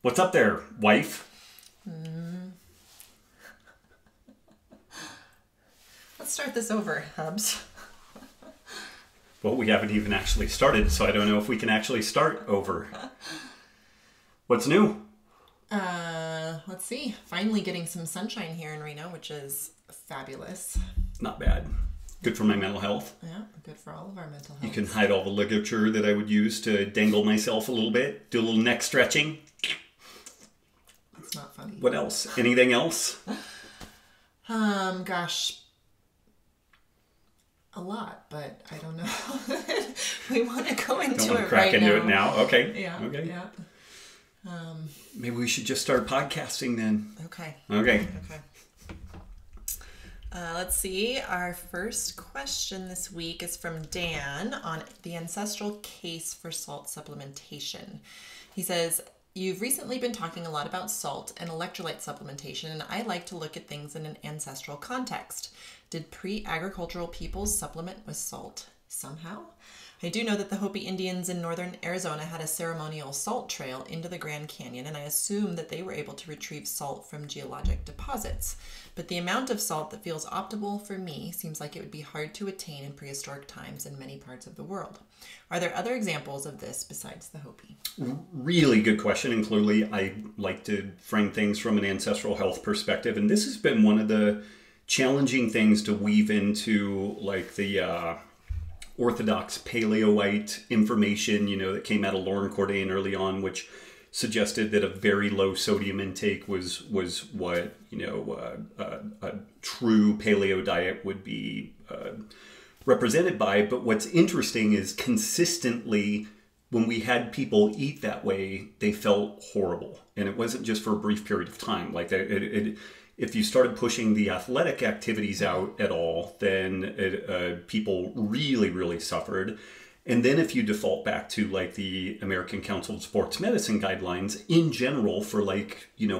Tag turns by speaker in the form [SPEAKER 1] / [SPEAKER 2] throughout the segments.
[SPEAKER 1] What's up there, wife?
[SPEAKER 2] Let's start this over, Hubs.
[SPEAKER 1] Well, we haven't even actually started, so I don't know if we can actually start over. What's new?
[SPEAKER 2] Let's see. Finally getting some sunshine here in Reno, which is fabulous.
[SPEAKER 1] Not bad. Good for my mental health.
[SPEAKER 2] Yeah, good for all of our mental health.
[SPEAKER 1] You can hide all the ligature that I would use to dangle myself a little bit, do a little neck stretching.
[SPEAKER 2] It's not funny.
[SPEAKER 1] What else? Anything else?
[SPEAKER 2] Gosh. A lot, but I don't know. We want to go into
[SPEAKER 1] Don't want to
[SPEAKER 2] it
[SPEAKER 1] crack
[SPEAKER 2] right
[SPEAKER 1] into
[SPEAKER 2] now.
[SPEAKER 1] it now. Okay.
[SPEAKER 2] Yeah.
[SPEAKER 1] Okay.
[SPEAKER 2] Yeah.
[SPEAKER 1] Maybe we should just start podcasting then.
[SPEAKER 2] Okay.
[SPEAKER 1] Okay.
[SPEAKER 2] Let's see. Our first question this week is from Dan on the Ancestral case for salt supplementation. He says, you've recently been talking a lot about salt and electrolyte supplementation, and I like to look at things in an ancestral context. Did pre-agricultural peoples supplement with salt somehow? I do know that the Hopi Indians in northern Arizona had a ceremonial salt trail into the Grand Canyon, and I assume that they were able to retrieve salt from geologic deposits. But the amount of salt that feels optimal for me seems like it would be hard to attain in prehistoric times in many parts of the world. Are there other examples of this besides the Hopi?
[SPEAKER 1] Really good question, and clearly I like to frame things from an ancestral health perspective, and this has been one of the challenging things to weave into like the orthodox paleoite information, that came out of Lauren Cordain early on, which suggested that a very low sodium intake was what a true paleo diet would be represented by. But what's interesting is consistently when we had people eat that way, they felt horrible, and it wasn't just for a brief period of time. Like if you started pushing the athletic activities out at all, then people really, really suffered. And then if you default back to like the American Council of Sports Medicine guidelines in general for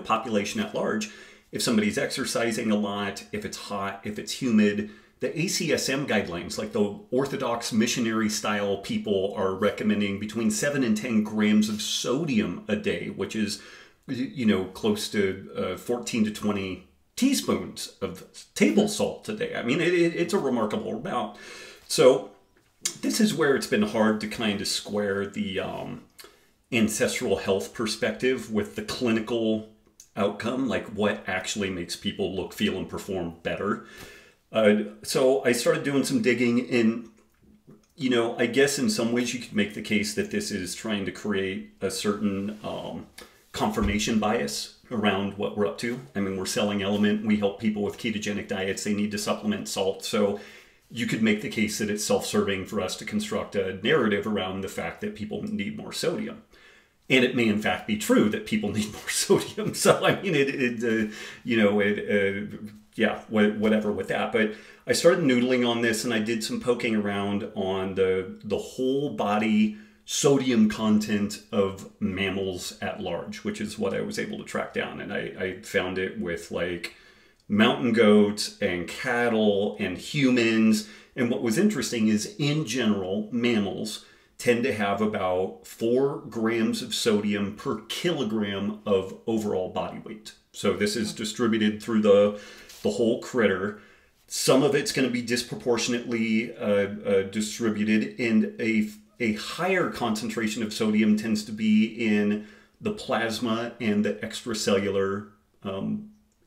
[SPEAKER 1] population at large, if somebody's exercising a lot, if it's hot, if it's humid, the ACSM guidelines, like the Orthodox missionary style people, are recommending between 7 and 10 grams of sodium a day, which is close to 14 to 20 teaspoons of table salt a day. I mean, it's a remarkable amount. So this is where it's been hard to kind of square the ancestral health perspective with the clinical outcome, like what actually makes people look, feel, and perform better. So I started doing some digging, and I guess in some ways you could make the case that this is trying to create a certain confirmation bias around what we're up to. I mean, we're selling Element. We help people with ketogenic diets. They need to supplement salt. So you could make the case that it's self-serving for us to construct a narrative around the fact that people need more sodium. And it may in fact be true that people need more sodium. So I mean, whatever with that. But I started noodling on this, and I did some poking around on the whole body sodium content of mammals at large, which is what I was able to track down. And I found it with like mountain goats and cattle and humans. And what was interesting is, in general, mammals tend to have about 4 grams of sodium per kilogram of overall body weight. So this is distributed through the whole critter. Some of it's going to be disproportionately distributed, and a higher concentration of sodium tends to be in the plasma and the extracellular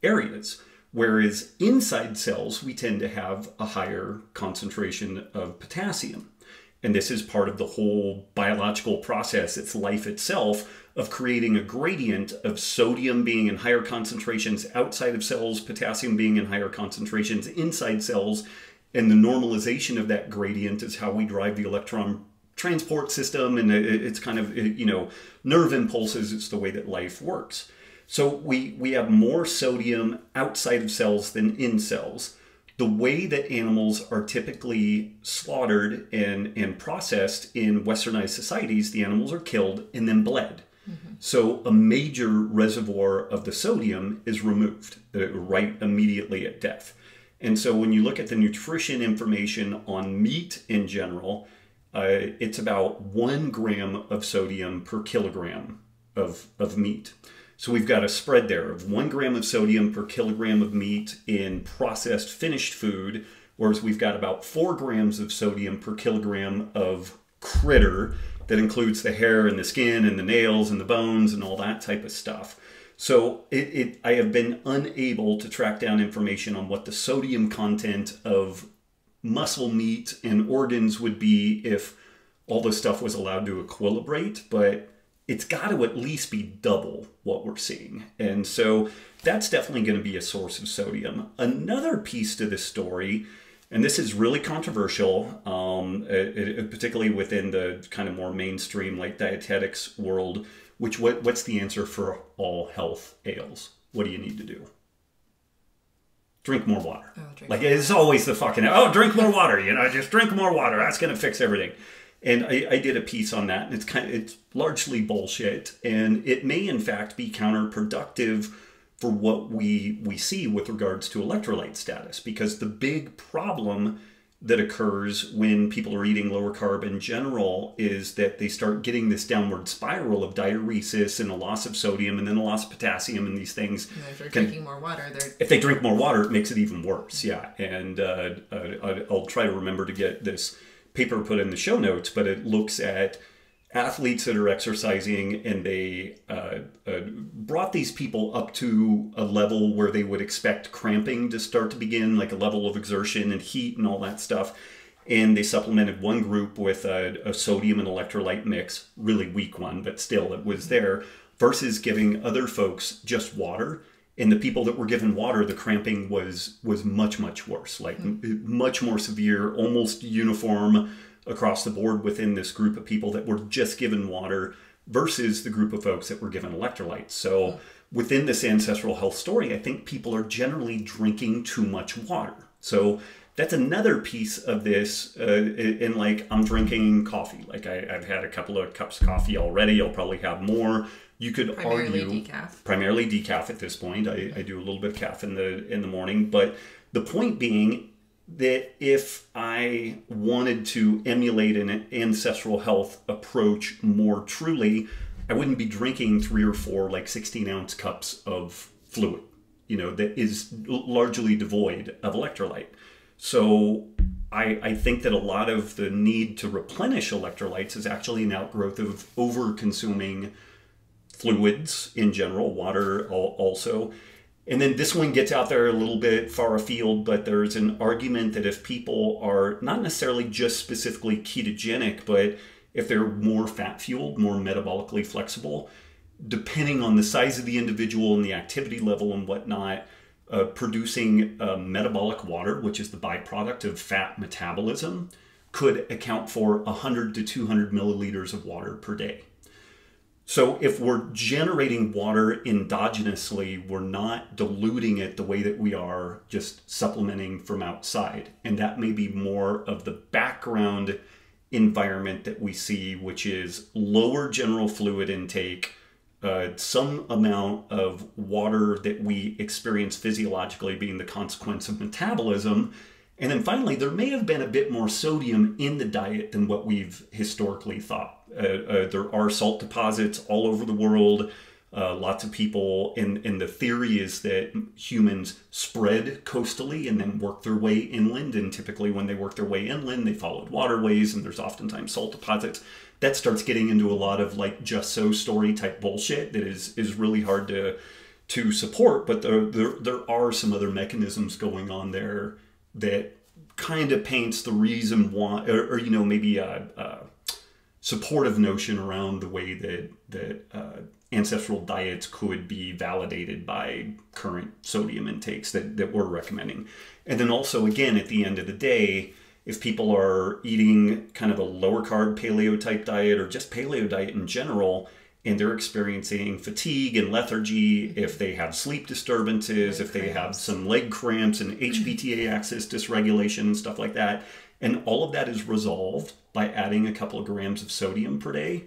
[SPEAKER 1] areas. Whereas inside cells, we tend to have a higher concentration of potassium. And this is part of the whole biological process, it's life itself, of creating a gradient of sodium being in higher concentrations outside of cells, potassium being in higher concentrations inside cells. And the normalization of that gradient is how we drive the electron transport system. And it's kind of, nerve impulses. It's the way that life works. So we have more sodium outside of cells than in cells. The way that animals are typically slaughtered and processed in westernized societies, the animals are killed and then bled. Mm-hmm. So a major reservoir of the sodium is removed right immediately at death. And so when you look at the nutrition information on meat in general, it's about 1 gram of sodium per kilogram of meat. So we've got a spread there of 1 gram of sodium per kilogram of meat in processed finished food, whereas we've got about 4 grams of sodium per kilogram of critter that includes the hair and the skin and the nails and the bones and all that type of stuff. So I have been unable to track down information on what the sodium content of muscle meat and organs would be if all this stuff was allowed to equilibrate, but it's got to at least be double what we're seeing. And so that's definitely going to be a source of sodium. Another piece to this story, and this is really controversial, particularly within the kind of more mainstream like dietetics world, what's the answer for all health ails? What do you need to do? Drink more water. Like it's always the fucking, drink more water, just drink more water. That's going to fix everything. And I did a piece on that, and it's largely bullshit, and it may in fact be counterproductive for what we see with regards to electrolyte status, because the big problem that occurs when people are eating lower carb in general is that they start getting this downward spiral of diuresis and a loss of sodium and then a loss of potassium, and these things.
[SPEAKER 2] And if they're drinking more water,
[SPEAKER 1] if they drink more water, it makes it even worse. Yeah, and I'll try to remember to get this paper put in the show notes, but it looks at athletes that are exercising, and they brought these people up to a level where they would expect cramping to start to begin, like a level of exertion and heat and all that stuff. And they supplemented one group with a sodium and electrolyte mix, really weak one, but still it was there, versus giving other folks just water. And the people that were given water, the cramping was much, much worse, like much more severe, almost uniform across the board within this group of people that were just given water versus the group of folks that were given electrolytes. So within this ancestral health story, I think people are generally drinking too much water. So that's another piece of this. And like, I'm drinking coffee. Like I've had a couple of cups of coffee already. I'll probably have more. You could argue primarily decaf at this point. I do a little bit of calf in the morning, but the point being that if I wanted to emulate an ancestral health approach more truly, I wouldn't be drinking 3 or 4 like 16-ounce cups of fluid, that is largely devoid of electrolyte. So I think that a lot of the need to replenish electrolytes is actually an outgrowth of over-consuming fluids in general, water also. And then this one gets out there a little bit far afield, but there's an argument that if people are not necessarily just specifically ketogenic, but if they're more fat-fueled, more metabolically flexible, depending on the size of the individual and the activity level and whatnot, producing metabolic water, which is the byproduct of fat metabolism, could account for 100 to 200 milliliters of water per day. So if we're generating water endogenously, we're not diluting it the way that we are just supplementing from outside. And that may be more of the background environment that we see, which is lower general fluid intake, some amount of water that we experience physiologically being the consequence of metabolism. And then finally, there may have been a bit more sodium in the diet than what we've historically thought. There are salt deposits all over the world. Lots of people, and the theory is that humans spread coastally and then work their way inland. And typically when they work their way inland, they followed waterways, and there's oftentimes salt deposits. That starts getting into a lot of like just so story type bullshit that is really hard to support. But there are some other mechanisms going on there that kind of paints the reason why, or maybe a supportive notion around the way that ancestral diets could be validated by current sodium intakes that we're recommending. And then also, again, at the end of the day, if people are eating kind of a lower carb paleo type diet or just paleo diet in general, and they're experiencing fatigue and lethargy, if they have sleep disturbances, if they have some leg cramps and HPTA axis dysregulation and stuff like that, and all of that is resolved by adding a couple of grams of sodium per day,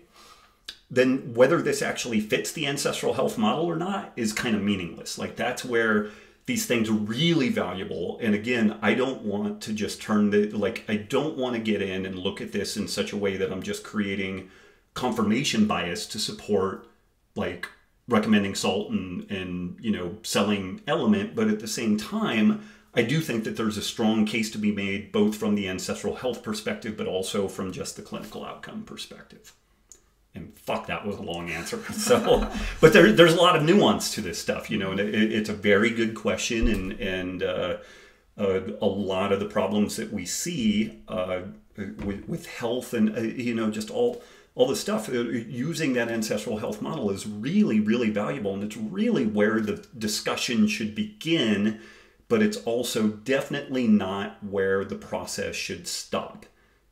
[SPEAKER 1] then whether this actually fits the ancestral health model or not is kind of meaningless. Like, that's where these things are really valuable. And again, I don't want to just I don't want to get in and look at this in such a way that I'm just creating confirmation bias to support like recommending salt and you know, selling Element, but at the same time, I do think that there's a strong case to be made both from the ancestral health perspective, but also from just the clinical outcome perspective. And fuck, that was a long answer. So, but there's a lot of nuance to this stuff, you know, and it's a very good question, and a lot of the problems that we see with health and you know, just all the stuff, using that ancestral health model is really, really valuable, and it's really where the discussion should begin, but it's also definitely not where the process should stop.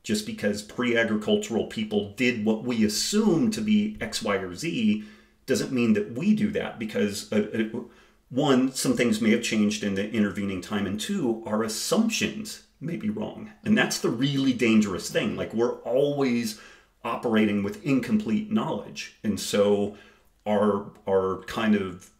[SPEAKER 1] Just because pre-agricultural people did what we assume to be X, Y, or Z doesn't mean that we do that, because one, some things may have changed in the intervening time, and two, our assumptions may be wrong. And that's the really dangerous thing. Like, we're always operating with incomplete knowledge. And so our kind of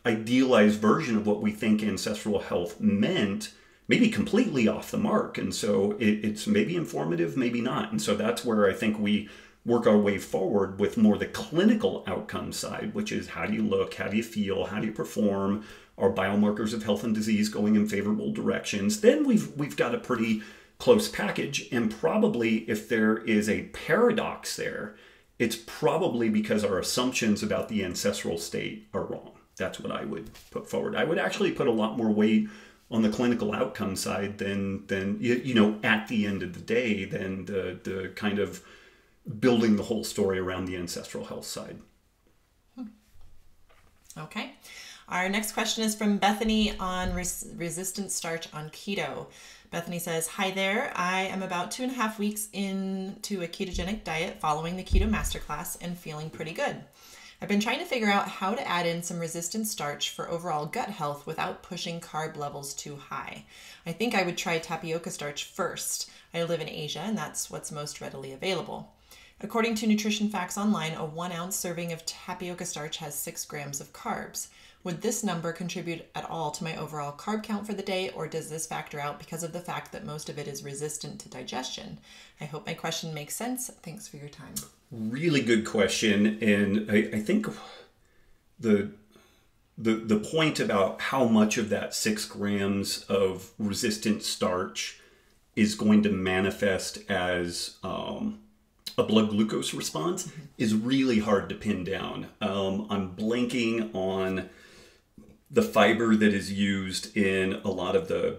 [SPEAKER 1] idealized version of what we think ancestral health meant may be completely off the mark. And so it's maybe informative, maybe not. And so that's where I think we work our way forward with more the clinical outcome side, which is how do you look, how do you feel, how do you perform, are biomarkers of health and disease going in favorable directions? Then we've got a pretty close package. And probably if there is a paradox there, it's probably because our assumptions about the ancestral state are wrong. That's what I would put forward. I would actually put a lot more weight on the clinical outcome side than you know, at the end of the day, than the kind of building the whole story around the ancestral health side.
[SPEAKER 2] Okay. Our next question is from Bethany on resistant starch on keto. Bethany says, hi there. I am about 2.5 weeks into a ketogenic diet following the keto masterclass and feeling pretty good. I've been trying to figure out how to add in some resistant starch for overall gut health without pushing carb levels too high. I think I would try tapioca starch first. I live in Asia, and that's what's most readily available. According to Nutrition Facts Online, a 1 ounce serving of tapioca starch has 6 grams of carbs. Would this number contribute at all to my overall carb count for the day, or does this factor out because of the fact that most of it is resistant to digestion? I hope my question makes sense. Thanks for your time.
[SPEAKER 1] Really good question. And I think the point about how much of that 6 grams of resistant starch is going to manifest as a blood glucose response is really hard to pin down. I'm blanking on the fiber that is used in a lot of the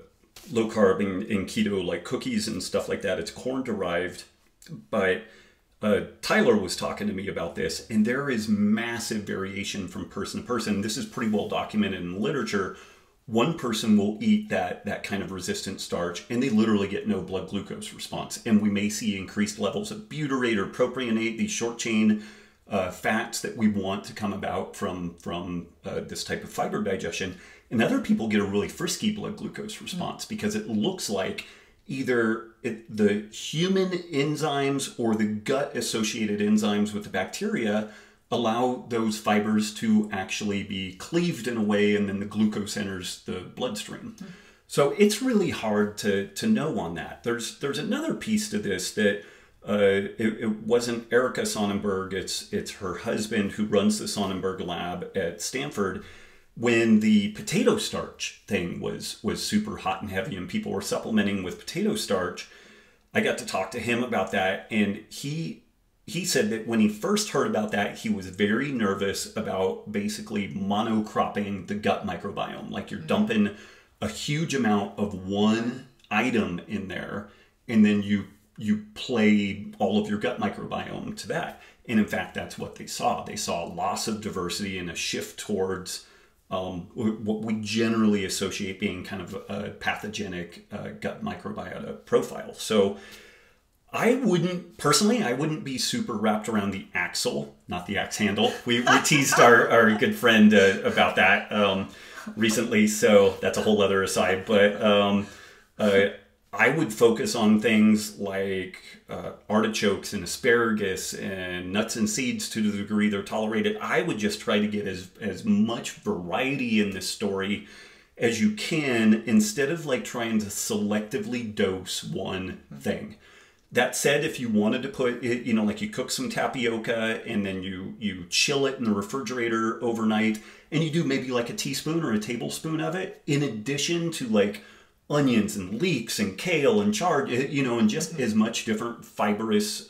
[SPEAKER 1] low carb and keto, like cookies and stuff like that. It's corn derived, but Tyler was talking to me about this, and there is massive variation from person to person. This is pretty well documented in literature. One person will eat that kind of resistant starch, and they literally get no blood glucose response. And we may see increased levels of butyrate or propionate, these short chain fats that we want to come about from this type of fiber digestion. And other people get a really frisky blood glucose response because it looks like either the human enzymes or the gut-associated enzymes with the bacteria allow those fibers to actually be cleaved in a way, and then the glucose enters the bloodstream. So it's really hard to know on that. There's another piece to this that it wasn't Erica Sonnenberg, it's her husband who runs the Sonnenberg lab at Stanford. When the potato starch thing was super hot and heavy and people were supplementing with potato starch, I got to talk to him about that, and he said that when he first heard about that, he was very nervous about basically monocropping the gut microbiome. Like, you're dumping a huge amount of one item in there, and then you play all of your gut microbiome to that. And in fact, that's what they saw. They saw loss of diversity and a shift towards what we generally associate being kind of a pathogenic gut microbiota profile. So I wouldn't be super wrapped around the axle, not the axe handle. We teased our good friend about that recently, so that's a whole other aside. But I would focus on things like artichokes and asparagus and nuts and seeds to the degree they're tolerated. I would just try to get as much variety in this story as you can, instead of like trying to selectively dose one thing. That said, if you wanted to put it, you know, like you cook some tapioca and then you chill it in the refrigerator overnight, and you do maybe like a teaspoon or a tablespoon of it, in addition to like onions and leeks and kale and chard, you know, and just as much different fibrous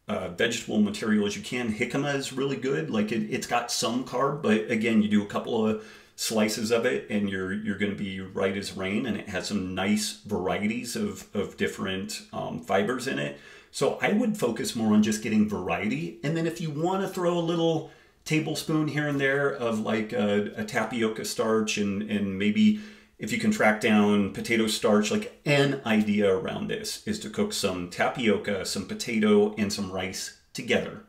[SPEAKER 1] vegetable material as you can. Jicama is really good. Like it's got some carb, but again, you do a couple of slices of it and you're going to be right as rain, and it has some nice varieties of different fibers in it. So I would focus more on just getting variety. And then if you want to throw a little tablespoon here and there of like a tapioca starch, and maybe if you can track down potato starch, like an idea around this is to cook some tapioca, some potato, and some rice together.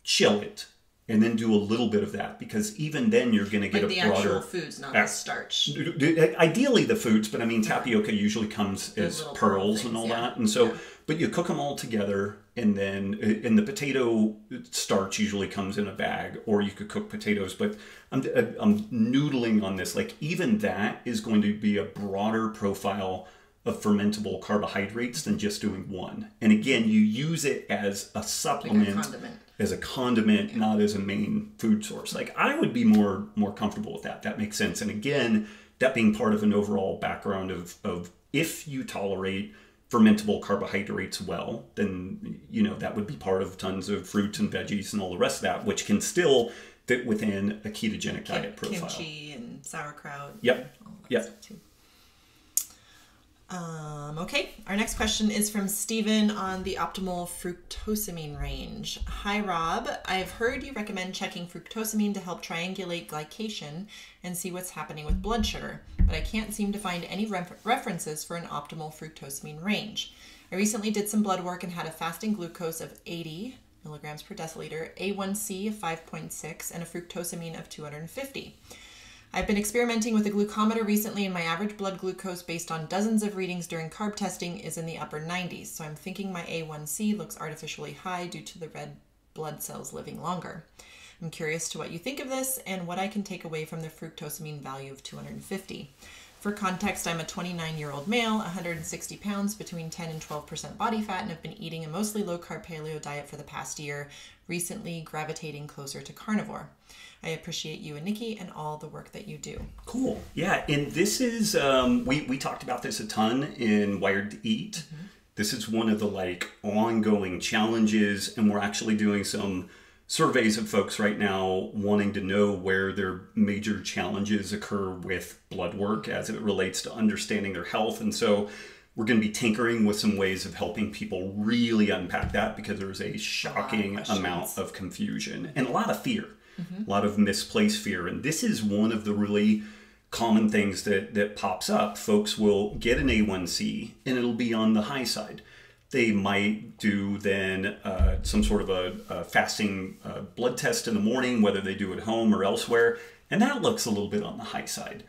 [SPEAKER 1] Chill it, and then do a little bit of that, because even then you're going to get
[SPEAKER 2] like
[SPEAKER 1] a broader...
[SPEAKER 2] the actual foods, not the starch.
[SPEAKER 1] Ideally the foods, but I mean tapioca usually comes as pearls and all that. And so, but you cook them all together, and then the potato starch usually comes in a bag, or you could cook potatoes. But I'm noodling on this. Like even that is going to be a broader profile of fermentable carbohydrates than just doing one. And again, you use it as a supplement, like a condiment. As a condiment, not as a main food source. Like I would be more comfortable with that. That makes sense. And again, that being part of an overall background of if you tolerate fermentable carbohydrates well, then you know that would be part of tons of fruits and veggies and all the rest of that, which can still fit within a ketogenic diet profile.
[SPEAKER 2] Kimchi and sauerkraut.
[SPEAKER 1] Yep. Yep.
[SPEAKER 2] Okay, our next question is from Steven on the optimal fructosamine range. Hi, Rob. I've heard you recommend checking fructosamine to help triangulate glycation and see what's happening with blood sugar, but I can't seem to find any references for an optimal fructosamine range. I recently did some blood work and had a fasting glucose of 80 milligrams per deciliter, A1C of 5.6, and a fructosamine of 250. I've been experimenting with a glucometer recently, and my average blood glucose based on dozens of readings during carb testing is in the upper 90s. So I'm thinking my A1C looks artificially high due to the red blood cells living longer. I'm curious to what you think of this and what I can take away from the fructosamine value of 250. For context, I'm a 29-year-old male, 160 pounds, between 10 and 12% body fat, and have been eating a mostly low-carb paleo diet for the past year, recently gravitating closer to carnivore. I appreciate you and Nikki and all the work that you do.
[SPEAKER 1] Cool. Yeah, and this is, we talked about this a ton in Wired to Eat. Mm-hmm. This is one of the like ongoing challenges, and we're actually doing some surveys of folks right now wanting to know where their major challenges occur with blood work as it relates to understanding their health. And so we're going to be tinkering with some ways of helping people really unpack that, because there's a shocking amount of confusion and a lot of fear. Mm-hmm. A lot of misplaced fear. And this is one of the really common things that pops up. Folks will get an A1C and it'll be on the high side. They might do then some sort of a fasting blood test in the morning, whether they do it at home or elsewhere, and that looks a little bit on the high side.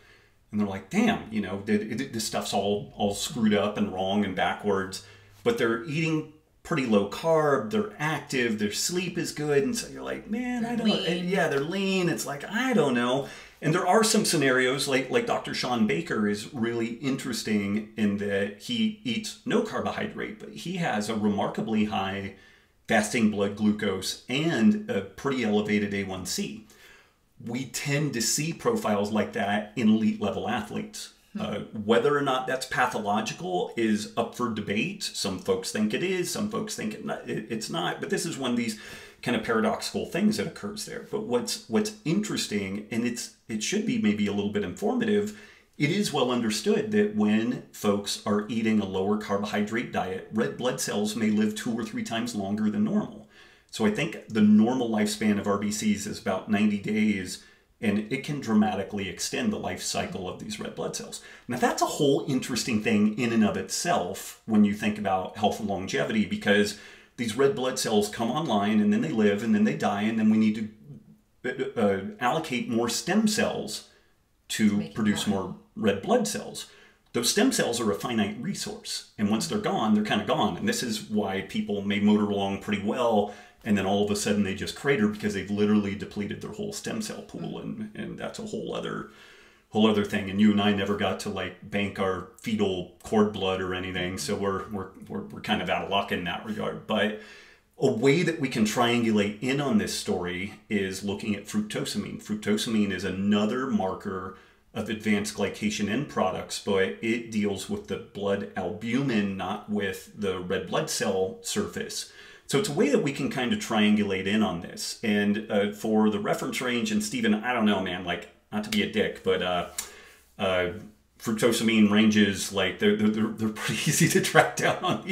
[SPEAKER 1] And they're like, damn, you know, this stuff's all screwed up and wrong and backwards, but they're eating pretty low carb, they're active, their sleep is good, and so you're like, man, I don't know. Yeah, they're lean. It's like, I don't know. And there are some scenarios like Dr. Sean Baker is really interesting in that he eats no carbohydrate, but he has a remarkably high fasting blood glucose and a pretty elevated A1C. We tend to see profiles like that in elite level athletes. Whether or not that's pathological is up for debate. Some folks think it is, some folks think it's not. But this is one of these kind of paradoxical things that occurs there. But what's interesting, and it should be maybe a little bit informative, it is well understood that when folks are eating a lower carbohydrate diet, red blood cells may live 2 or 3 times longer than normal. So I think the normal lifespan of RBCs is about 90 days. And it can dramatically extend the life cycle of these red blood cells. Now, that's a whole interesting thing in and of itself when you think about health and longevity, because these red blood cells come online and then they live and then they die, and then we need to allocate more stem cells to produce more red blood cells. Those stem cells are a finite resource, and once they're gone, they're kind of gone. And this is why people may motor along pretty well, and then all of a sudden they just crater because they've literally depleted their whole stem cell pool, and that's a whole other whole other thing. And you and I never got to like bank our fetal cord blood or anything, so we're kind of out of luck in that regard. But a way that we can triangulate in on this story is looking at fructosamine. Fructosamine is another marker of advanced glycation end products, but it deals with the blood albumin, not with the red blood cell surface. So it's a way that we can kind of triangulate in on this. And for the reference range, and Stephen, I don't know, man, like, not to be a dick, but fructosamine ranges, like, they're pretty easy to track down on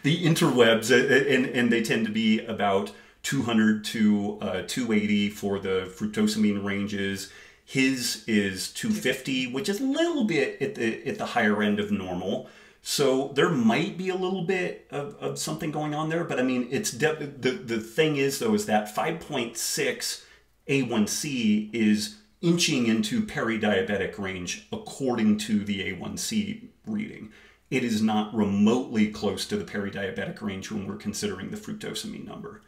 [SPEAKER 1] the interwebs, and they tend to be about 200 to 280 for the fructosamine ranges. His is 250, which is a little bit at the higher end of normal. So there might be a little bit of something going on there, but I mean, it's the thing is though, is that 5.6 A1C is inching into peri-diabetic range according to the A1C reading. It is not remotely close to the peri-diabetic range when we're considering the fructosamine number.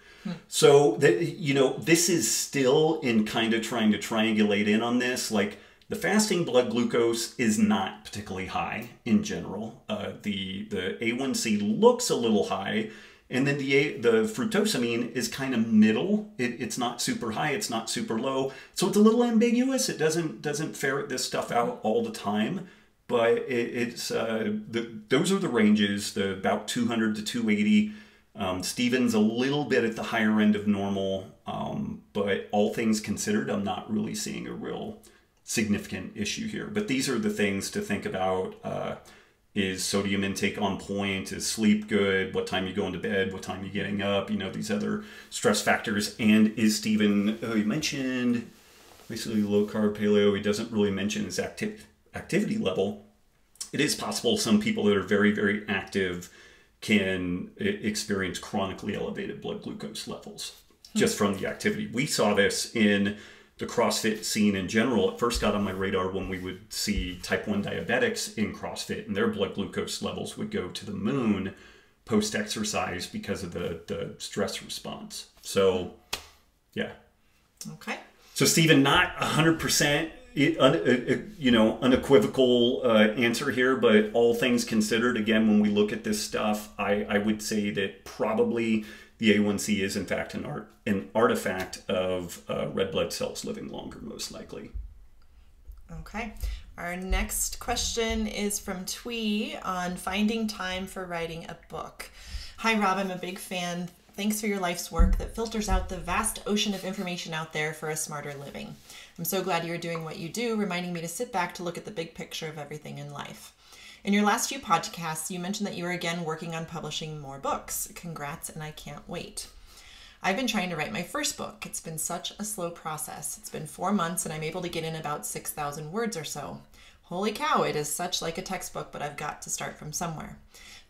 [SPEAKER 1] So that, you know, this is still in kind of trying to triangulate in on this. Like, the fasting blood glucose is not particularly high in general. The A1C looks a little high, and then the fructosamine is kind of middle. It's not super high, it's not super low, so it's a little ambiguous. It doesn't ferret this stuff out all the time, but those are the ranges. The about 200 to 280. Stephen's a little bit at the higher end of normal, but all things considered, I'm not really seeing a real significant issue here. But these are the things to think about. Is sodium intake on point? Is sleep good? What time you going to bed? What time you getting up? You know, these other stress factors. And is Stephen, you mentioned basically low carb paleo. He doesn't really mention his activity level. It is possible some people that are very, very active can experience chronically elevated blood glucose levels just from the activity. We saw this in the CrossFit scene in general. It first got on my radar when we would see type 1 diabetics in CrossFit, and their blood glucose levels would go to the moon post-exercise because of the stress response. So, yeah.
[SPEAKER 2] Okay.
[SPEAKER 1] So, Stephen, not 100% unequivocal answer here, but all things considered, again, when we look at this stuff, I would say that probably the A1C is in fact an artifact of red blood cells living longer, most likely.
[SPEAKER 2] Okay. Our next question is from Twee on finding time for writing a book. Hi, Rob. I'm a big fan. Thanks for your life's work that filters out the vast ocean of information out there for a smarter living. I'm so glad you're doing what you do, reminding me to sit back to look at the big picture of everything in life. In your last few podcasts, you mentioned that you are again working on publishing more books. Congrats, and I can't wait. I've been trying to write my first book. It's been such a slow process. It's been 4 months, and I'm able to get in about 6,000 words or so. Holy cow, it is such like a textbook, but I've got to start from somewhere.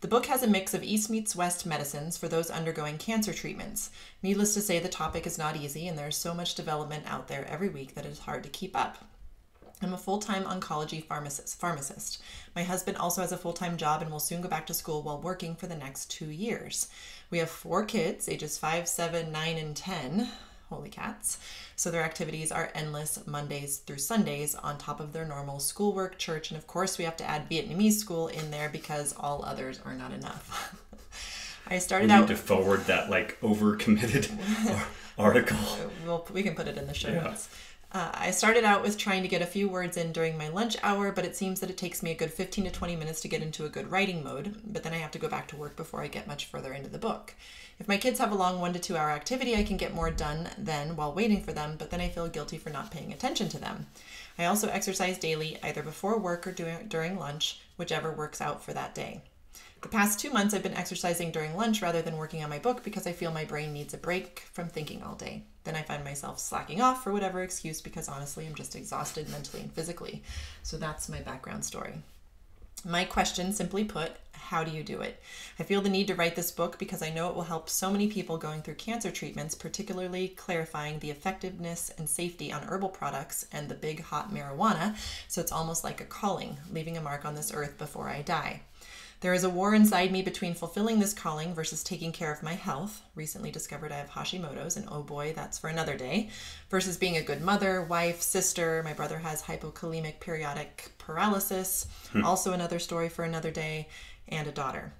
[SPEAKER 2] The book has a mix of East meets West medicines for those undergoing cancer treatments. Needless to say, the topic is not easy, and there's so much development out there every week that it's hard to keep up. I'm a full-time oncology pharmacist. My husband also has a full-time job and will soon go back to school while working for the next 2 years. We have 4 kids, ages 5, 7, 9, and 10. Holy cats. So their activities are endless Mondays through Sundays on top of their normal schoolwork, church, and of course we have to add Vietnamese school in there because all others are not enough. I started out... We need
[SPEAKER 1] to forward that like overcommitted article.
[SPEAKER 2] We can put it in the show notes. I started out with trying to get a few words in during my lunch hour, but it seems that it takes me a good 15 to 20 minutes to get into a good writing mode, but then I have to go back to work before I get much further into the book. If my kids have a long 1 to 2 hour activity, I can get more done then while waiting for them, but then I feel guilty for not paying attention to them. I also exercise daily, either before work or during lunch, whichever works out for that day. The past 2 months I've been exercising during lunch rather than working on my book because I feel my brain needs a break from thinking all day. Then I find myself slacking off for whatever excuse because honestly I'm just exhausted mentally and physically. So that's my background story. My question, simply put, how do you do it? I feel the need to write this book because I know it will help so many people going through cancer treatments, particularly clarifying the effectiveness and safety on herbal products and the big hot marijuana, so it's almost like a calling, leaving a mark on this earth before I die. There is a war inside me between fulfilling this calling versus taking care of my health. Recently discovered I have Hashimoto's, and oh boy, that's for another day. Versus being a good mother, wife, sister. My brother has hypokalemic periodic paralysis. Also another story for another day. And a daughter.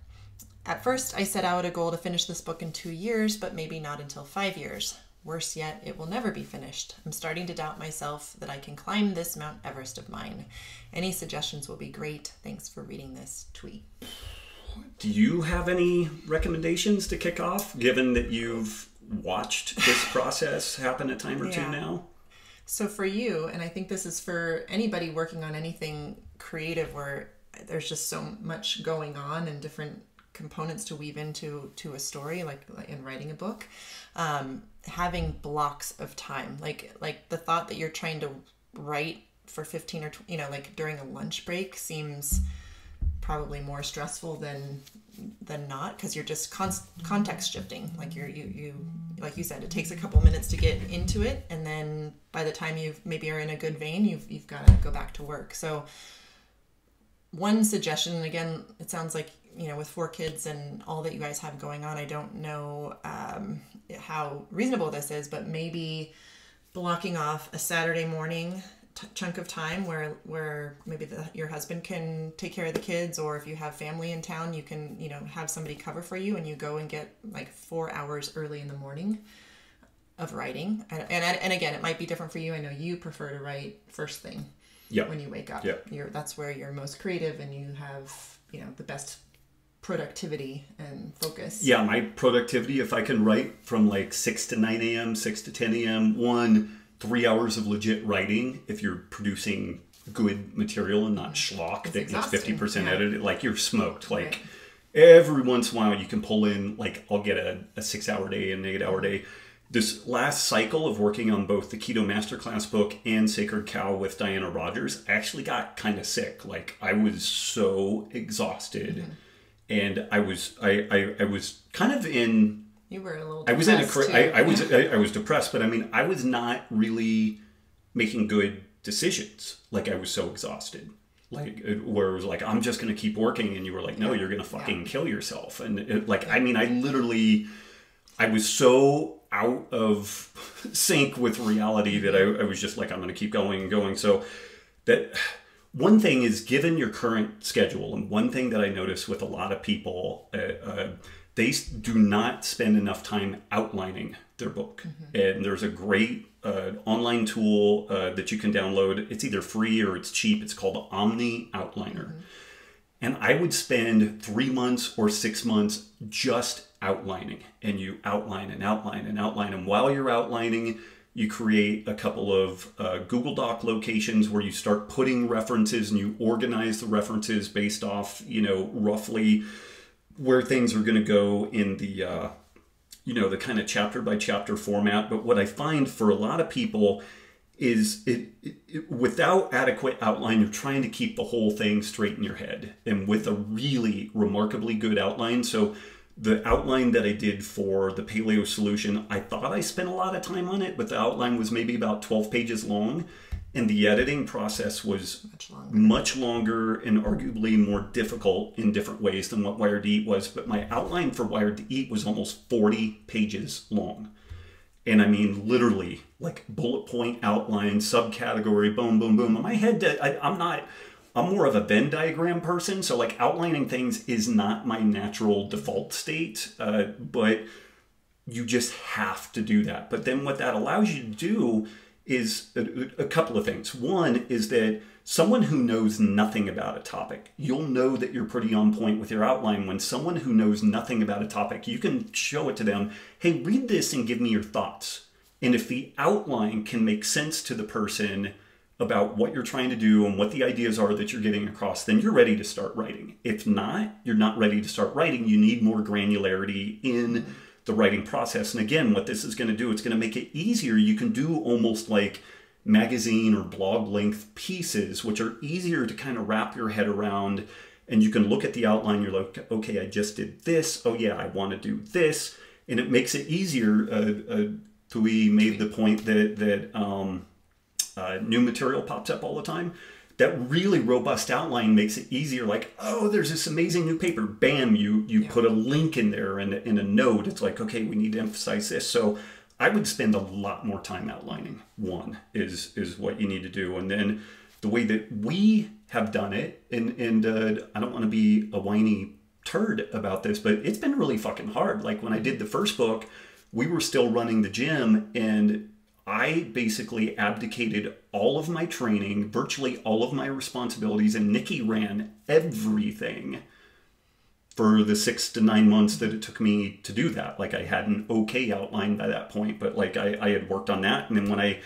[SPEAKER 2] At first, I set out a goal to finish this book in 2 years, but maybe not until 5 years. Worse yet, it will never be finished. I'm starting to doubt myself that I can climb this Mount Everest of mine. Any suggestions will be great. Thanks for reading this tweet.
[SPEAKER 1] Do you have any recommendations to kick off, given that you've watched this process happen a time or two now?
[SPEAKER 2] So for you, and I think this is for anybody working on anything creative where there's just so much going on and different components to weave into a story, like in writing a book, having blocks of time, like the thought that you're trying to write for 15 or like during a lunch break seems probably more stressful than not, because you're just context shifting. Like you like you said, it takes a couple minutes to get into it, and then by the time you maybe are in a good vein, you've got to go back to work. So one suggestion, and again, it sounds like, with 4 kids and all that you guys have going on, I don't know how reasonable this is, but maybe blocking off a Saturday morning chunk of time where maybe your husband can take care of the kids, or if you have family in town, you can, have somebody cover for you, and you go and get like 4 hours early in the morning of writing. And again, it might be different for you. I know you prefer to write first thing. Yep. When you wake up. Yep. That's where you're most creative, and you have, the best productivity and focus.
[SPEAKER 1] Yeah, my productivity, if I can write from like 6 to 9 a.m., 6 to 10 a.m., 3 hours of legit writing, if you're producing good material and not schlock that gets 50% edited, like you're smoked. Like every once in a while you can pull in, like I'll get a 6-hour day and an 8-hour day. This last cycle of working on both the Keto Masterclass book and Sacred Cow with Diana Rogers, I actually got kind of sick. Like I was so exhausted, and I was kind of in. You were a little depressed. I was depressed, but I mean, I was not really making good decisions. Like I was so exhausted. Like where it was like, I'm just going to keep working, and you were like, no, you're going to fucking kill yourself. And I was so out of sync with reality that I was just like, I'm going to keep going and going. So that one thing is, given your current schedule, and one thing that I notice with a lot of people, they do not spend enough time outlining their book. And there's a great online tool that you can download. It's either free or it's cheap. It's called Omni Outliner. And I would spend 3 months or 6 months just outlining, and you outline and outline and outline. And while you're outlining, you create a couple of Google Doc locations where you start putting references, and you organize the references based off, roughly where things are going to go in the, the kind of chapter by chapter format. But what I find for a lot of people is without adequate outline, you're trying to keep the whole thing straight in your head. And with a really remarkably good outline, so the outline that I did for the Paleo Solution, I thought I spent a lot of time on it, but the outline was maybe about 12 pages long. And the editing process was much longer and arguably more difficult in different ways than what Wired to Eat was. But my outline for Wired to Eat was almost 40 pages long. And I mean, literally, like bullet point outline, subcategory, boom, boom, boom. In my head, I'm more of a Venn diagram person. So like outlining things is not my natural default state, but you just have to do that. But then what that allows you to do is a couple of things. One is that someone who knows nothing about a topic, you'll know that you're pretty on point with your outline. When someone who knows nothing about a topic, you can show it to them. Hey, read this and give me your thoughts. And if the outline can make sense to the person about what you're trying to do and what the ideas are that you're getting across, then you're ready to start writing. If not, you're not ready to start writing. You need more granularity in the writing process. And again, what this is going to do, it's going to make it easier. You can do almost like magazine or blog length pieces, which are easier to kind of wrap your head around. And you can look at the outline. You're like, okay, I just did this. Oh yeah, I want to do this. And it makes it easier. Tui made the point that new material pops up all the time. that really robust outline makes it easier. Like, oh, there's this amazing new paper. Bam, you put a link in there and in a note. It's like, okay, we need to emphasize this. So I would spend a lot more time outlining. One is what you need to do. And then the way that we have done it, and I don't want to be a whiny turd about this, but it's been really fucking hard. Like when I did the first book, we were still running the gym, and I basically abdicated all of my training, virtually all of my responsibilities, and Nicki ran everything for the 6 to 9 months that it took me to do that. Like I had an okay outline by that point, but like I had worked on that. And then when I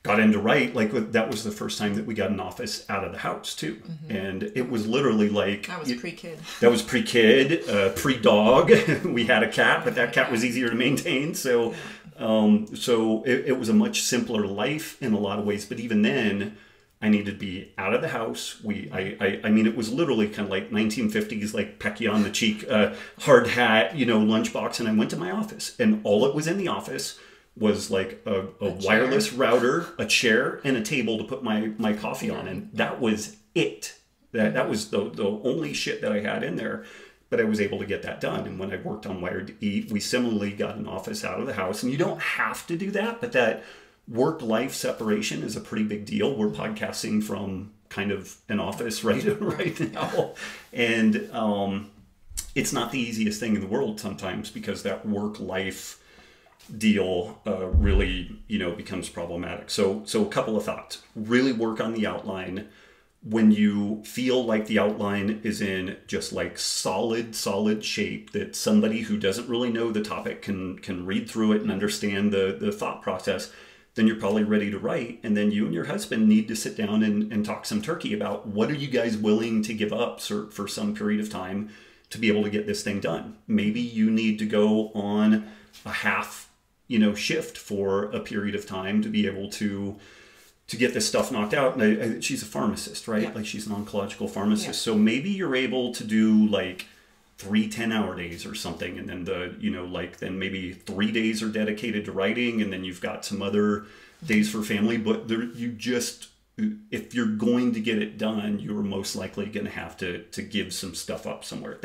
[SPEAKER 1] got into write, like that was the first time that we got an office out of the house too. And it was literally like...
[SPEAKER 2] That was pre-kid.
[SPEAKER 1] That was pre-kid, pre-dog. We had a cat, but that cat was easier to maintain. So... So it was a much simpler life in a lot of ways, but even then I needed to be out of the house. I mean, it was literally kind of like 1950s, like peck you on the cheek, hard hat, lunchbox. And I went to my office, and all it was in the office was like a wireless router, a chair, and a table to put my coffee on. And that was it. That was the only shit that I had in there. But I was able to get that done. And when I worked on Wired to Eat, we similarly got an office out of the house. And you don't have to do that, but that work-life separation is a pretty big deal. We're podcasting from kind of an office right now. And it's not the easiest thing in the world sometimes, because that work-life deal really, becomes problematic. So a couple of thoughts. Really work on the outline. When you feel like the outline is in just like solid shape, that somebody who doesn't really know the topic can read through it and understand the thought process, then you're probably ready to write. And then you and your husband need to sit down and talk some turkey about what are you guys willing to give up for some period of time to be able to get this thing done. Maybe you need to go on a half, shift for a period of time to be able to get this stuff knocked out. And she's a pharmacist, right? Yeah. Like she's an oncological pharmacist. Yeah. So maybe you're able to do like 3 10-hour days or something. And then then maybe 3 days are dedicated to writing. And then you've got some other days for family. But if you're going to get it done, you're most likely going to have to give some stuff up somewhere.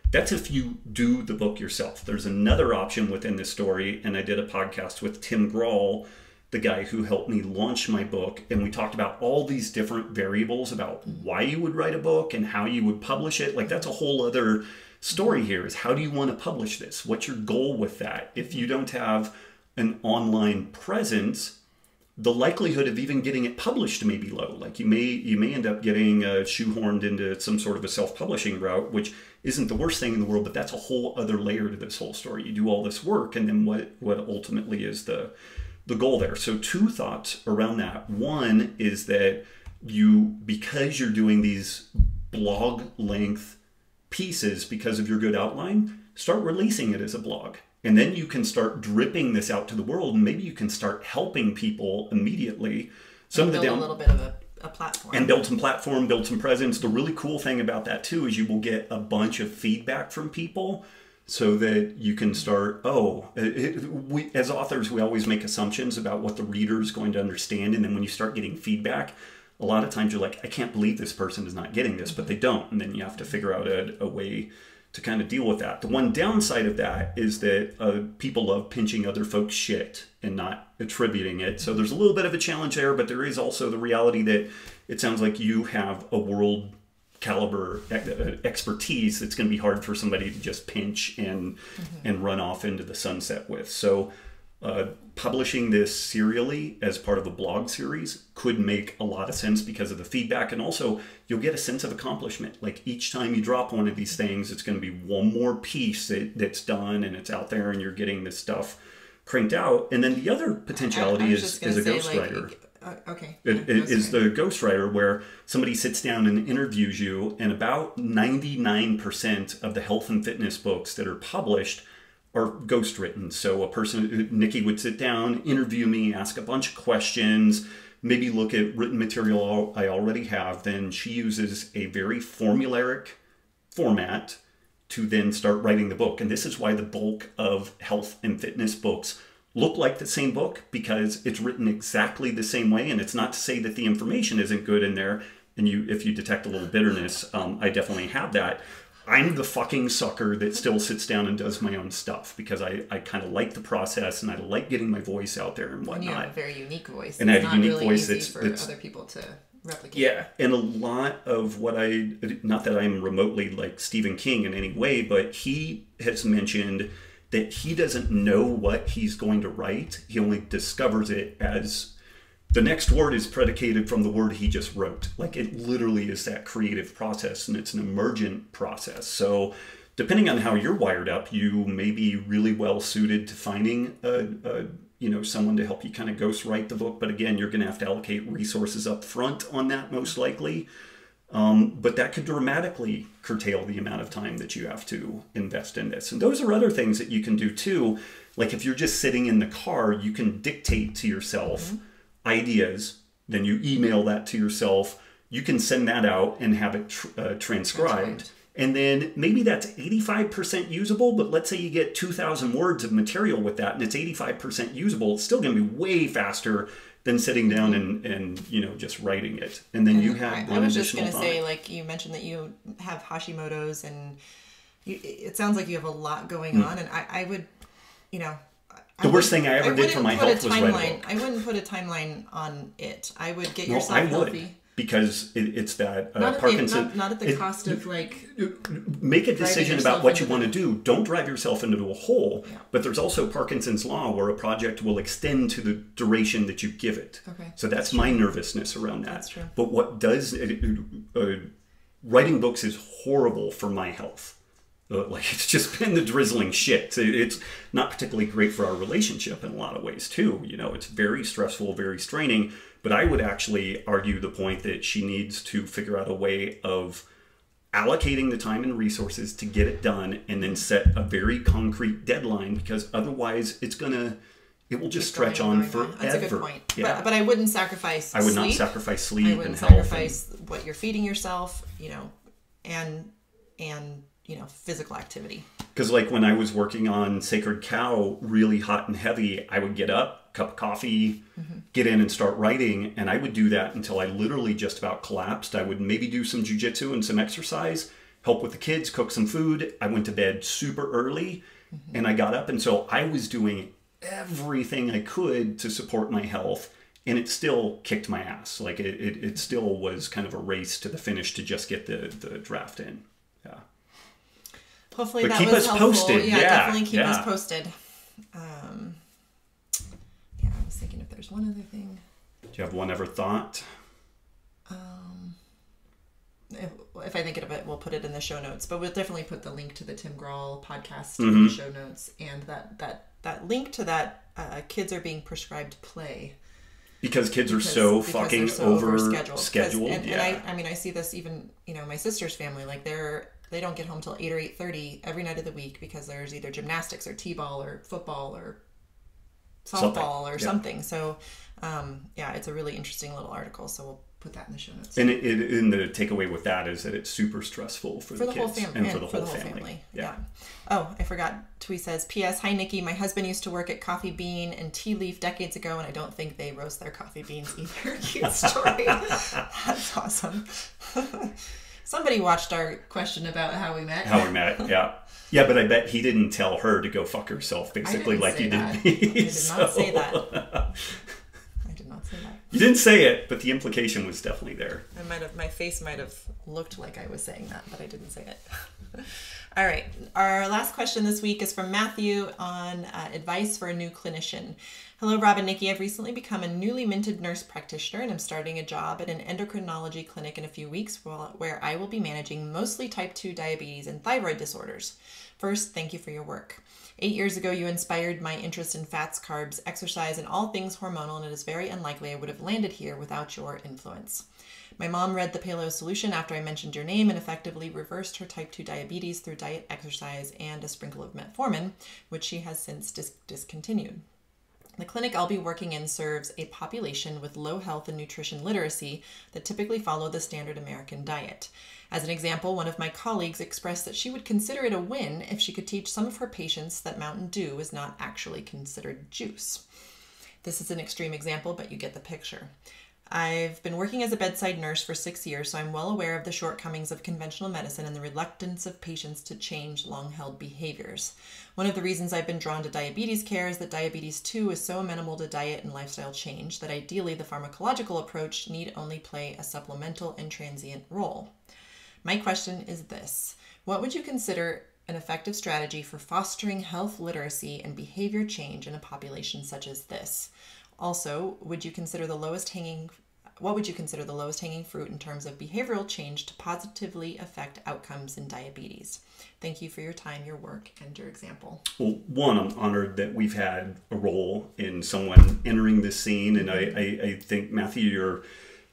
[SPEAKER 1] That's if you do the book yourself. There's another option within this story. And I did a podcast with Tim Grawl, the guy who helped me launch my book, and we talked about all these different variables about why you would write a book and how you would publish it. Like that's a whole other story here, is how do you want to publish this? What's your goal with that? If you don't have an online presence, the likelihood of even getting it published may be low. Like you may end up getting shoehorned into some sort of a self-publishing route, which isn't the worst thing in the world, but that's a whole other layer to this whole story. You do all this work, and then what ultimately is the goal there. So 2 thoughts around that. One is that because you're doing these blog length pieces because of your good outline, start releasing it as a blog. And then you can start dripping this out to the world, and maybe you can start helping people immediately.
[SPEAKER 2] Build a little bit of a platform.
[SPEAKER 1] And build some platform, build some presence. The really cool thing about that too is you will get a bunch of feedback from people, so that you can start, as authors, we always make assumptions about what the reader is going to understand. And then when you start getting feedback, a lot of times you're like, I can't believe this person is not getting this, but they don't. And then you have to figure out a way to kind of deal with that. The one downside of that is that people love pinching other folks' shit and not attributing it. So there's a little bit of a challenge there, but there is also the reality that it sounds like you have a world caliber expertise that's going to be hard for somebody to just pinch and run off into the sunset with. So publishing this serially as part of a blog series could make a lot of sense because of the feedback, and also you'll get a sense of accomplishment. Like each time you drop one of these things, it's going to be one more piece that's done and it's out there and you're getting this stuff cranked out. And then the other potentiality is a ghostwriter.
[SPEAKER 2] Okay.
[SPEAKER 1] It is the ghostwriter, where somebody sits down and interviews you, and about 99% of the health and fitness books that are published are ghostwritten. So a person, Nicki would sit down, interview me, ask a bunch of questions, maybe look at written material I already have. Then she uses a very formulaic format to then start writing the book. And this is why the bulk of health and fitness books look like the same book, because it's written exactly the same way. And it's not to say that the information isn't good in there. and if you detect a little bitterness, I definitely have that. I'm the fucking sucker that still sits down and does my own stuff because I kind of like the process and I like getting my voice out there and whatnot.
[SPEAKER 2] And you have a very unique voice.
[SPEAKER 1] And I have a unique
[SPEAKER 2] really
[SPEAKER 1] voice
[SPEAKER 2] that's for other people to replicate.
[SPEAKER 1] Yeah, and a lot of what not that I'm remotely like Stephen King in any way, but he has mentioned that he doesn't know what he's going to write. He only discovers it as the next word is predicated from the word he just wrote. Like it literally is that creative process, and it's an emergent process. So depending on how you're wired up, you may be really well suited to finding someone to help you kind of ghost write the book. But again, you're going to have to allocate resources up front on that most likely. But that could dramatically curtail the amount of time that you have to invest in this. And those are other things that you can do too. Like if you're just sitting in the car, you can dictate to yourself ideas, then you email that to yourself. You can send that out and have it transcribed. And then maybe that's 85% usable, but let's say you get 2,000 words of material with that and it's 85% usable. It's still going to be way faster than sitting down and just writing it. And then you have
[SPEAKER 2] I was just going to say, like you mentioned that you have Hashimoto's and it sounds like you have a lot going on. And I would,
[SPEAKER 1] the worst thing I ever did for my health was write a book.
[SPEAKER 2] I wouldn't put a timeline on it. I would get yourself healthy.
[SPEAKER 1] Because it's that
[SPEAKER 2] Parkinson. Not at the cost of like.
[SPEAKER 1] Make a decision about what you want to do. Don't drive yourself into a hole. Yeah. But there's also Parkinson's law, where a project will extend to the duration that you give it.
[SPEAKER 2] Okay.
[SPEAKER 1] So that's my nervousness around that.
[SPEAKER 2] That's true.
[SPEAKER 1] But what does writing books is horrible for my health. It's just been the drizzling shit. It's not particularly great for our relationship in a lot of ways too. It's very stressful, very straining. But I would actually argue the point that she needs to figure out a way of allocating the time and resources to get it done, and then set a very concrete deadline, because otherwise it will just stretch on forever.
[SPEAKER 2] That's a good point. Yeah. But I wouldn't sacrifice sleep.
[SPEAKER 1] I would not sacrifice sleep and health.
[SPEAKER 2] Sacrifice what you're feeding yourself, and physical activity.
[SPEAKER 1] Because like when I was working on Sacred Cow really hot and heavy, I would get up, cup of coffee, get in and start writing. And I would do that until I literally just about collapsed. I would maybe do some jujitsu and some exercise, help with the kids, cook some food. I went to bed super early and I got up. And so I was doing everything I could to support my health. And it still kicked my ass. Like it still was kind of a race to the finish to just get the draft in. Yeah.
[SPEAKER 2] Hopefully
[SPEAKER 1] but
[SPEAKER 2] that
[SPEAKER 1] keep
[SPEAKER 2] was
[SPEAKER 1] us
[SPEAKER 2] helpful.
[SPEAKER 1] Posted.
[SPEAKER 2] Yeah, definitely keep us posted. I was thinking if there's one other thing.
[SPEAKER 1] Do you have one other thought?
[SPEAKER 2] If I think of it, we'll put it in the show notes. But we'll definitely put the link to the Tim Grawl podcast in the show notes, and that link to that kids are being prescribed play.
[SPEAKER 1] Because kids are so fucking over scheduled.
[SPEAKER 2] And I see this even, my sister's family, like they don't get home till 8 or 8:30 every night of the week because there's either gymnastics or t-ball or football or softball or something. So, it's a really interesting little article. So we'll put that in the show notes.
[SPEAKER 1] And the takeaway with that is that it's super stressful for the kids
[SPEAKER 2] whole family,
[SPEAKER 1] and for the whole family.
[SPEAKER 2] Yeah. Oh, I forgot. Twee says, P.S. Hi, Nikki. My husband used to work at Coffee Bean and Tea Leaf decades ago, and I don't think they roast their coffee beans either. Cute story. That's awesome. Somebody watched our question about how we met.
[SPEAKER 1] Yeah. Yeah, but I bet he didn't tell her to go fuck herself, basically, like you did me.
[SPEAKER 2] I did not say that. I did not say that.
[SPEAKER 1] You didn't say it, but the implication was definitely there.
[SPEAKER 2] My face might have looked like I was saying that, but I didn't say it. All right. Our last question this week is from Matthew on advice for a new clinician. Hello, Rob and Nicki. I've recently become a newly minted nurse practitioner, and I'm starting a job at an endocrinology clinic in a few weeks where I will be managing mostly type 2 diabetes and thyroid disorders. First, thank you for your work. 8 years ago, you inspired my interest in fats, carbs, exercise, and all things hormonal, and it is very unlikely I would have landed here without your influence. My mom read The Paleo Solution after I mentioned your name and effectively reversed her type 2 diabetes through diet, exercise, and a sprinkle of metformin, which she has since discontinued. The clinic I'll be working in serves a population with low health and nutrition literacy that typically follow the standard American diet. As an example, one of my colleagues expressed that she would consider it a win if she could teach some of her patients that Mountain Dew is not actually considered juice. This is an extreme example, but you get the picture. I've been working as a bedside nurse for 6 years, so I'm well aware of the shortcomings of conventional medicine and the reluctance of patients to change long-held behaviors. One of the reasons I've been drawn to diabetes care is that diabetes 2 is so amenable to diet and lifestyle change that ideally the pharmacological approach need only play a supplemental and transient role. My question is this: what would you consider an effective strategy for fostering health literacy and behavior change in a population such as this? Also, what would you consider the lowest hanging fruit in terms of behavioral change to positively affect outcomes in diabetes? Thank you for your time, your work, and your example.
[SPEAKER 1] Well, one, I'm honored that we've had a role in someone entering this scene, and I think, Matthew, you're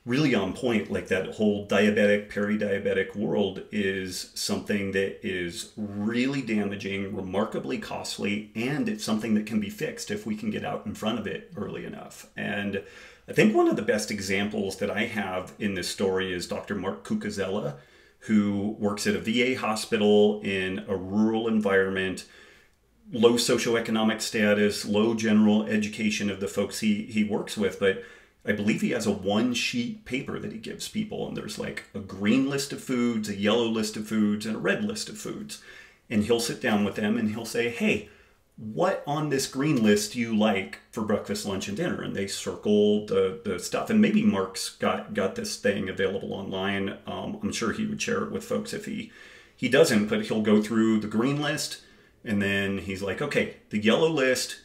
[SPEAKER 1] really on point. Like, that whole diabetic, peri-diabetic world is something that is really damaging, remarkably costly, and it's something that can be fixed if we can get out in front of it early enough. And I think one of the best examples that I have in this story is Dr. Mark Cucuzzella, who works at a VA hospital in a rural environment, low socioeconomic status, low general education of the folks he works with, but I believe he has a one-sheet paper that he gives people, and there's like a green list of foods, a yellow list of foods, and a red list of foods. And he'll sit down with them and he'll say, hey, what on this green list do you like for breakfast, lunch, and dinner? And they circle the stuff. And maybe Mark's got this thing available online. I'm sure he would share it with folks if he doesn't, but he'll go through the green list, and then he's like, okay, the yellow list,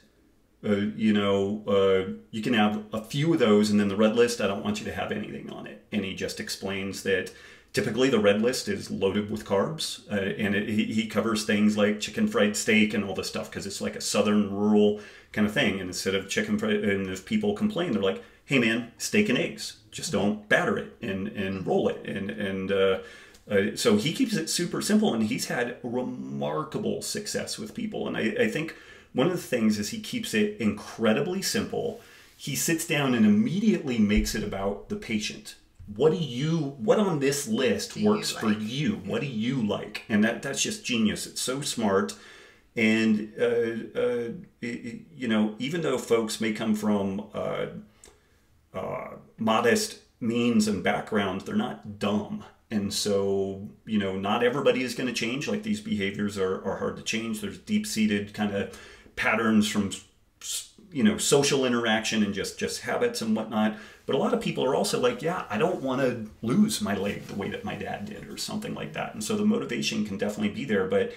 [SPEAKER 1] you can have a few of those, and then the red list, I don't want you to have anything on it. And he just explains that typically the red list is loaded with carbs, and he covers things like chicken fried steak and all this stuff, because it's like a southern rural kind of thing. And instead of chicken fried, and if people complain, they're like, hey man, steak and eggs, just don't batter it and roll it. So he keeps it super simple, and he's had remarkable success with people. And I think one of the things is he keeps it incredibly simple. He sits down and immediately makes it about the patient. What on this list works for you? What do you like? And that's just genius. It's so smart. And, even though folks may come from modest means and backgrounds, they're not dumb. And so, not everybody is going to change. Like, these behaviors are hard to change. There's deep-seated kind of patterns from, social interaction and just habits and whatnot. But a lot of people are also like, yeah, I don't want to lose my leg the way that my dad did or something like that. And so the motivation can definitely be there. But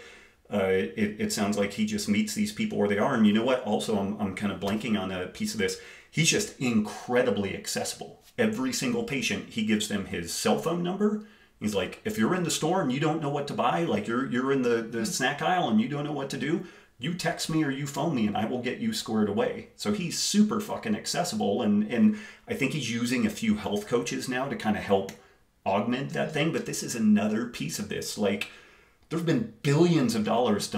[SPEAKER 1] it sounds like he just meets these people where they are. And you know what? Also, I'm kind of blanking on a piece of this. He's just incredibly accessible. Every single patient, he gives them his cell phone number. He's like, if you're in the store and you don't know what to buy, like you're in the snack aisle and you don't know what to do, you text me or you phone me and I will get you squared away. So he's super fucking accessible. And I think he's using a few health coaches now to kind of help augment that thing. But this is another piece of this. Like, there've been billions and billions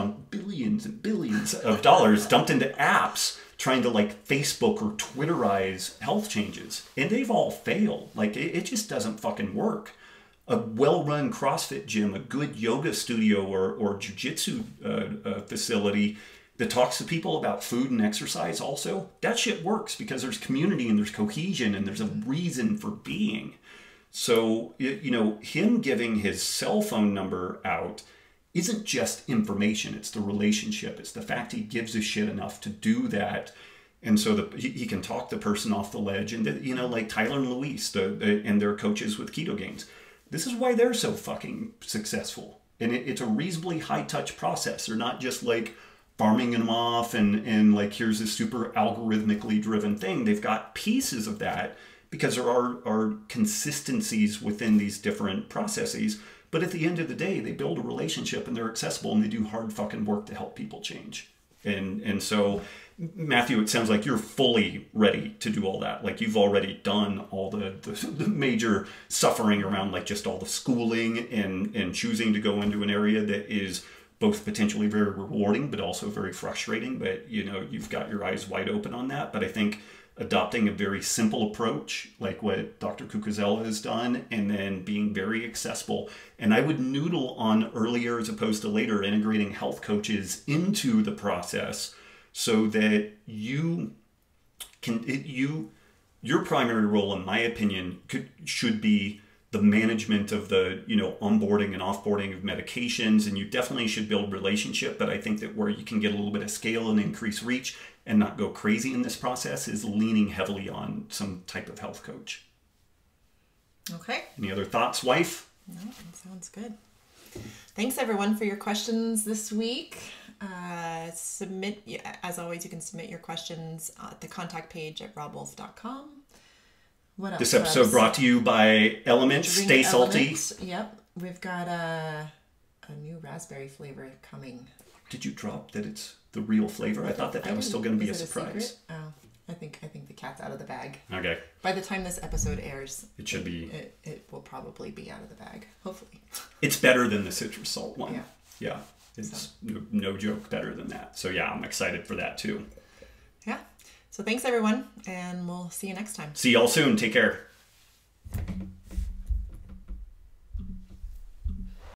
[SPEAKER 1] of dollars dumped into apps trying to like Facebook or Twitterize health changes. And they've all failed. Like, it just doesn't fucking work. A well-run CrossFit gym, a good yoga studio or jiu-jitsu facility that talks to people about food and exercise also, that shit works because there's community and there's cohesion and there's a reason for being. So, him giving his cell phone number out isn't just information. It's the relationship. It's the fact he gives a shit enough to do that. And so he can talk the person off the ledge. And, like Tyler and Luis and their coaches with Keto Gains. This is why they're so fucking successful. And it's a reasonably high-touch process. They're not just like farming them off and like, here's this super algorithmically driven thing. They've got pieces of that because there are consistencies within these different processes. But at the end of the day, they build a relationship and they're accessible and they do hard fucking work to help people change. And so, Matthew, it sounds like you're fully ready to do all that. Like, you've already done all the major suffering around like just all the schooling and choosing to go into an area that is both potentially very rewarding but also very frustrating. But you've got your eyes wide open on that. But I think adopting a very simple approach like what Dr. Cucuzzella has done, and then being very accessible. And I would noodle on earlier as opposed to later integrating health coaches into the process so that you your primary role, in my opinion, should be the management of the, onboarding and offboarding of medications, and you definitely should build relationship. But I think that where you can get a little bit of scale and increase reach and not go crazy in this process is leaning heavily on some type of health coach.
[SPEAKER 2] Okay.
[SPEAKER 1] Any other thoughts, wife?
[SPEAKER 2] No, that sounds good. Thanks everyone for your questions this week. As always, you can submit your questions at the contact page at robbwolf.com. What else?
[SPEAKER 1] This episode brought to you by Elements. Stay salty.
[SPEAKER 2] Yep. We've got a new raspberry flavor coming.
[SPEAKER 1] Did you drop that it's the real flavor? I thought that was still going to be a surprise.
[SPEAKER 2] Oh, I think the cat's out of the bag.
[SPEAKER 1] Okay.
[SPEAKER 2] By the time this episode airs,
[SPEAKER 1] it should be.
[SPEAKER 2] It will probably be out of the bag. Hopefully.
[SPEAKER 1] It's better than the citrus salt one.
[SPEAKER 2] Yeah.
[SPEAKER 1] Yeah. It's no joke better than that. So yeah, I'm excited for that too.
[SPEAKER 2] Yeah. So thanks everyone, and we'll see you next time.
[SPEAKER 1] See y'all soon. Take care.